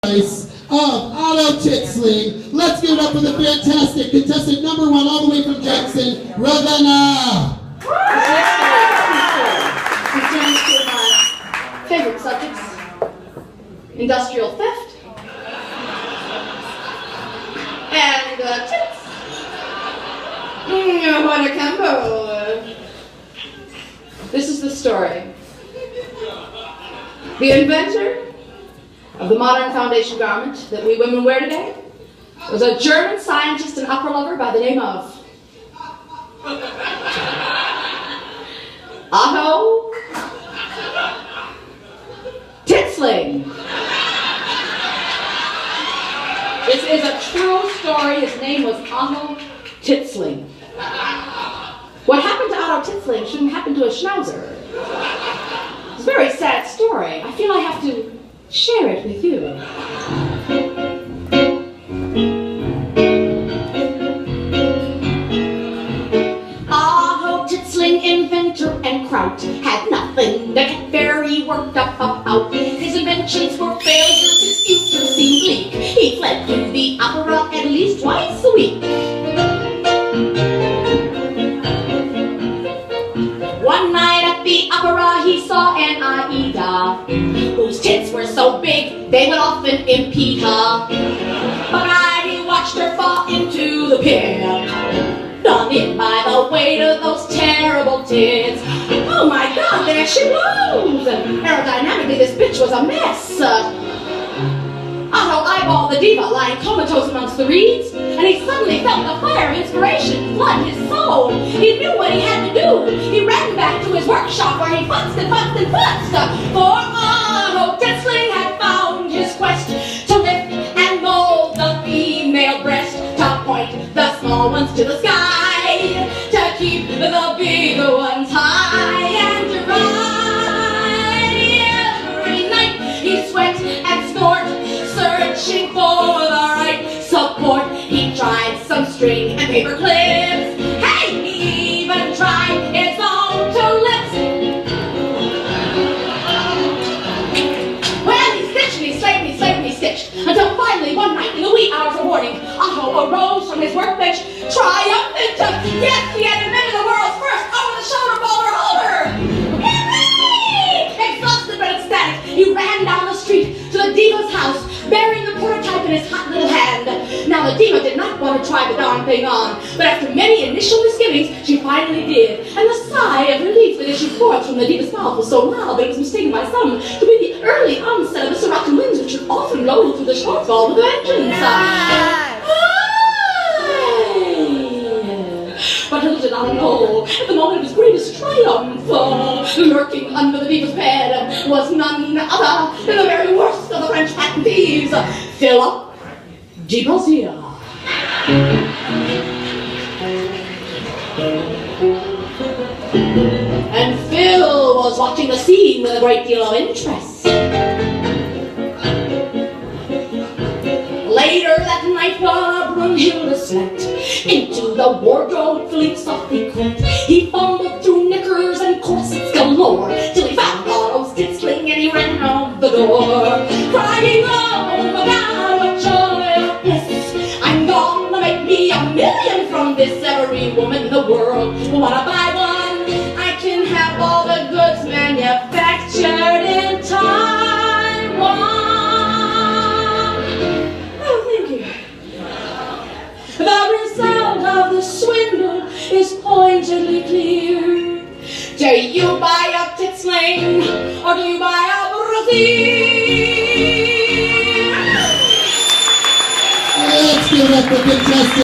of Otto Titsling. Let's give it up for the fantastic contestant number 1 all the way from Jackson, Ravenna. Returns to my favorite subjects, industrial theft and tits. What a combo. This is the story. The inventor of the modern foundation garment that we women wear today was a German scientist and opera lover by the name of Otto Titsling. This is a true story. His name was Otto Titsling. What happened to Otto Titsling shouldn't happen to a schnauzer. It's a very sad story. I feel I have to share it with you. Otto Titsling, inventor and kraut, had nothing to get very worked up about. His inventions were failures, his future seemed bleak. He fled to the opera at least twice a week. One night at the opera he saw an Aida, whose tits were so big they would often impede her. But he watched her fall into the pit, done in by the weight of those terrible tits. Oh my God, there she was! Aerodynamically, this bitch was a mess. Otto eyeballed the diva lying comatose amongst the reeds, and he suddenly felt the fire of inspiration flood his soul. He knew what he had to do. He ran back to his workshop where he futzed and futzed and futzed. For Otto Titsling had found his quest to lift and mold the female breast, to point the small ones to the sky, to keep the bigger ones high and dry. Every night he sweat and snort, searching for the right support. He tried some string and paper clips. Hey, he even tried his own two lips. Well, he stitched and he slaved and he slaved and he stitched, until finally one night in the wee hours of morning, Otto arose from his workbench, triumphant. Yes, he had invented the world's first over-the-shoulder bowler holder. Yay! Exhausted but ecstatic, he ran down the street to the diva's house, bearing the prototype in his hot little hand. Now the diva did not want to try the darn thing on, but after many initial misgivings, she finally did. And the sigh of relief that issued forth from the diva's mouth was so loud that it was mistaken by some to be the early onset of the Siroccan winds which would often blow through the shortfall with a vengeance. But little did I know, at the moment of his greatest triumph, lurking under the diva's bed was none other than the very worst of the French patent thieves, Philip Divazier. And Phil was watching the scene with a great deal of interest. Later that night, while Brunhilde slept, into the wardrobe Philippe softly crept. He fumbled through knickers and corsets galore, till he found Otto's Titsling and he ran out the door, crying, oh my God, what joy of bliss! I'm gonna make me $1 million from this. Every woman in the world will wanna buy one. I can have all the goods manufactured in Taiwan. The result of the swindle is pointedly clear. Do you buy a Titsling or do you buy a brassiere? Let's give it up for fantastic.